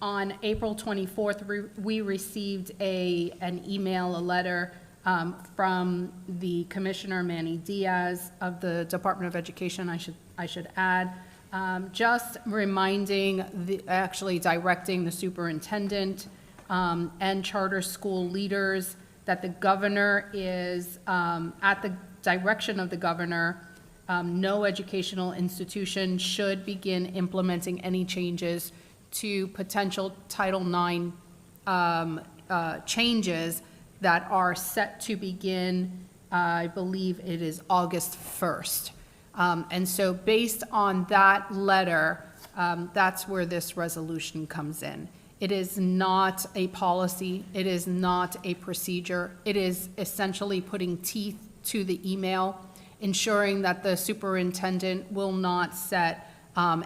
On April 24th, we received an email, a letter from the Commissioner Manny Diaz of the Department of Education, I should add, just reminding, actually directing the superintendent and charter school leaders that the governor is, at the direction of the governor, no educational institution should begin implementing any changes to potential Title IX changes that are set to begin, I believe it is August 1st. And so based on that letter, that's where this resolution comes in. It is not a policy. It is not a procedure. It is essentially putting teeth to the email, ensuring that the superintendent will not set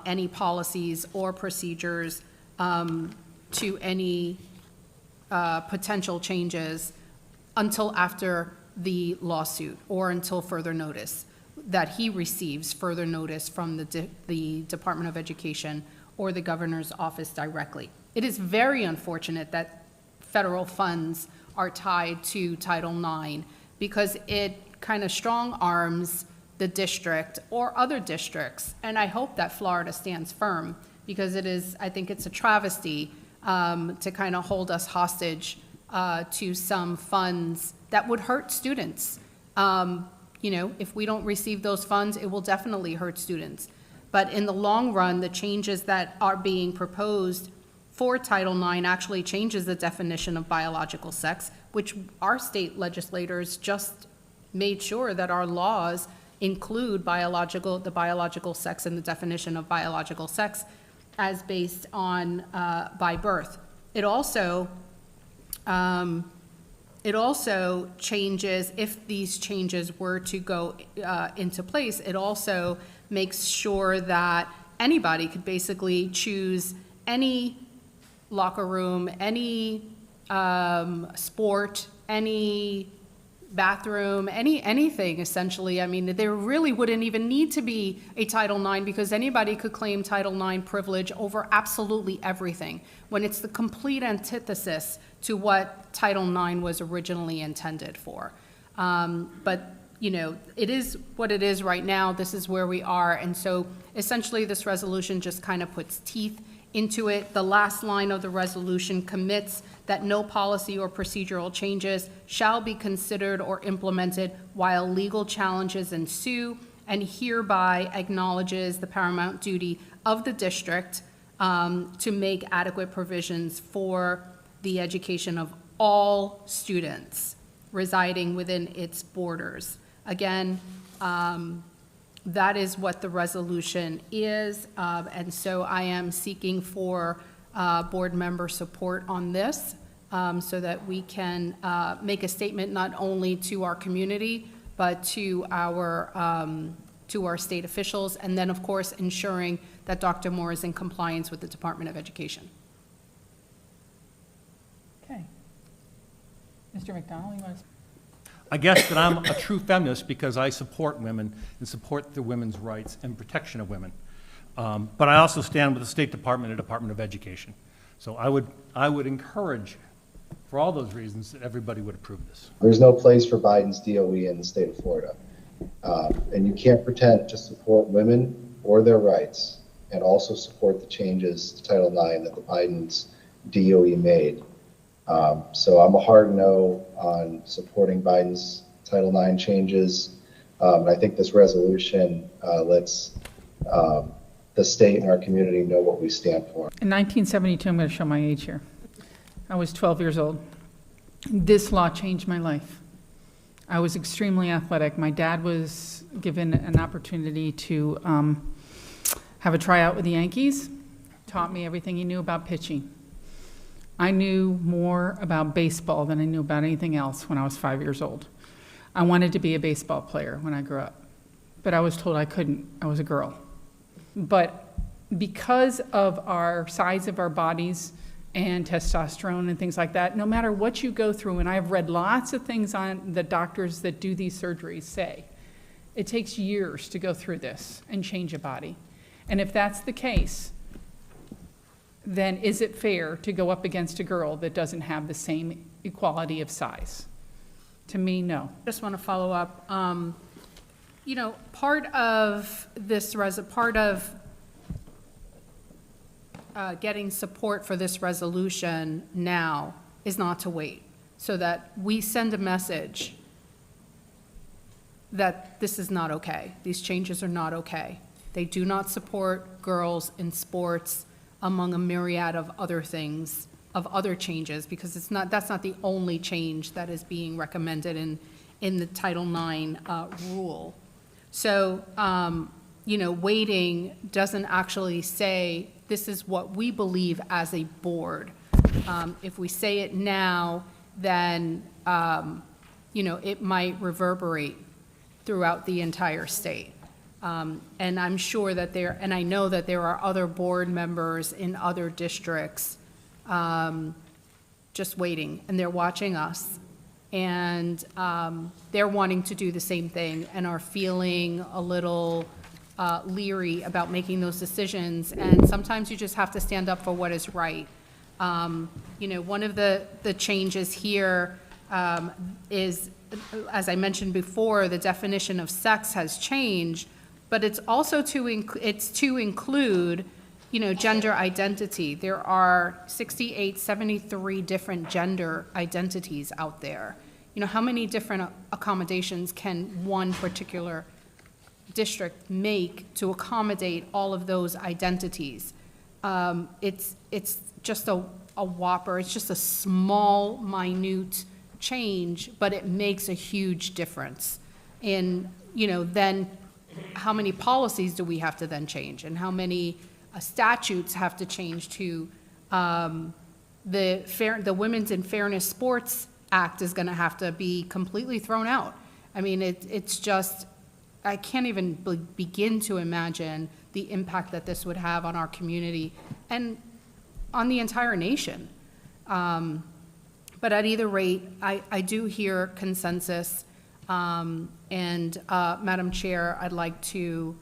any policies or procedures to any potential changes until after the lawsuit or until further notice, that he receives further notice from the Department of Education or the governor's office directly. It is very unfortunate that federal funds are tied to Title IX because it kind of strong arms the district or other districts. And I hope that Florida stands firm, because it is, I think it's a travesty to kind of hold us hostage to some funds that would hurt students. You know, if we don't receive those funds, it will definitely hurt students. But in the long run, the changes that are being proposed for Title IX actually changes the definition of biological sex, which our state legislators just made sure that our laws include the biological sex and the definition of biological sex as based on by birth. It also changes, if these changes were to go into place, it also makes sure that anybody could basically choose any locker room, any sport, any bathroom, anything essentially. I mean, there really wouldn't even need to be a Title IX, because anybody could claim Title IX privilege over absolutely everything, when it's the complete antithesis to what Title IX was originally intended for. But you know, it is what it is right now. This is where we are. And so essentially this resolution just kind of puts teeth into it. The last line of the resolution commits that no policy or procedural changes shall be considered or implemented while legal challenges ensue, and hereby acknowledges the paramount duty of the district to make adequate provisions for the education of all students residing within its borders. Again, that is what the resolution is, and so I am seeking for board member support on this, so that we can make a statement not only to our community, but to our state officials, and then of course ensuring that Dr. Moore is in compliance with the Department of Education. Okay. Mr. McDonald, you want to? I guess that I'm a true feminist because I support women and support the women's rights and protection of women. But I also stand with the State Department and Department of Education. So I would encourage, for all those reasons, that everybody would approve this. There's no place for Biden's DOE in the state of Florida. And you can't pretend to support women or their rights and also support the changes to Title IX that the Biden's DOE made. So I'm a hard no on supporting Biden's Title IX changes. And I think this resolution lets the state and our community know what we stand for. In 1972, I'm going to show my age here. I was 12 years old. This law changed my life. I was extremely athletic. My dad was given an opportunity to have a tryout with the Yankees, taught me everything he knew about pitching. I knew more about baseball than I knew about anything else when I was 5 years old. I wanted to be a baseball player when I grew up, but I was told I couldn't. I was a girl. But because of our size of our bodies and testosterone and things like that, no matter what you go through, and I've read lots of things on the doctors that do these surgeries say, it takes years to go through this and change a body. And if that's the case, then is it fair to go up against a girl that doesn't have the same equality of size? To me, no. Just want to follow up. You know, part of this, part of getting support for this resolution now is not to wait, so that we send a message that this is not okay. These changes are not okay. They do not support girls in sports, among a myriad of other things, of other changes, because it's not, that's not the only change that is being recommended in the Title IX rule. So, you know, waiting doesn't actually say, this is what we believe as a board. If we say it now, then, you know, it might reverberate throughout the entire state. And I'm sure that there, and I know that there are other board members in other districts just waiting, and they're watching us. And they're wanting to do the same thing and are feeling a little leery about making those decisions. And sometimes you just have to stand up for what is right. You know, one of the changes here is, as I mentioned before, the definition of sex has changed, but it's also to include, you know, gender identity. There are 68, 73 different gender identities out there. You know, how many different accommodations can one particular district make to accommodate all of those identities? It's just a whopper. It's just a small, minute change, but it makes a huge difference in, you know, then how many policies do we have to then change, and how many statutes have to change to, the Women's and Fairness Sports Act is going to have to be completely thrown out. I mean, it's just, I can't even begin to imagine the impact that this would have on our community and on the entire nation. But at either rate, I do hear consensus. And Madam Chair, I'd like to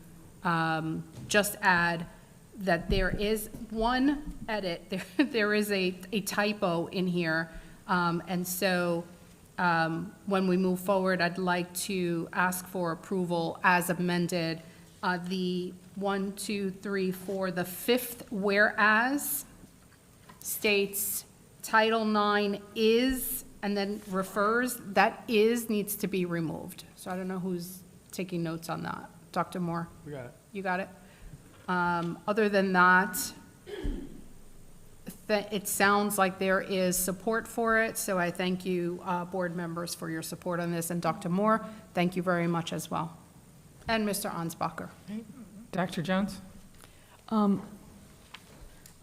just add that there is one edit. There is a typo in here. And so when we move forward, I'd like to ask for approval as amended. The 1, 2, 3, 4, the fifth whereas states Title IX is, and then refers, that is needs to be removed. So I don't know who's taking notes on that. Dr. Moore? We got it. You got it? Other than that, it sounds like there is support for it, so I thank you, board members, for your support on this, and Dr. Moore, thank you very much as well. And Mr. Ansbacher. Dr. Jones?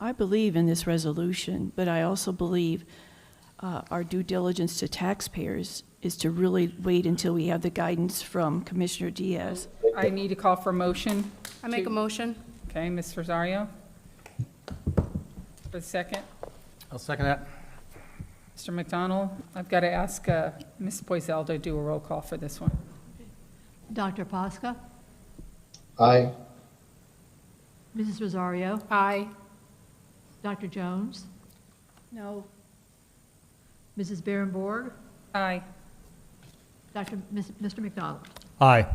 I believe in this resolution, but I also believe our due diligence to taxpayers is to really wait until we have the guidance from Commissioner Diaz. I need to call for motion. I make a motion. Okay, Ms. Rosario? For the second? I'll second that. Mr. McDonald? I've got to ask Ms. Boisel to do a roll call for this one. Dr. Posca, Aye. Mrs. Rosario, Aye. Dr. Jones, No. Mrs. Berenborg, Aye. Mr. McDonald. Aye.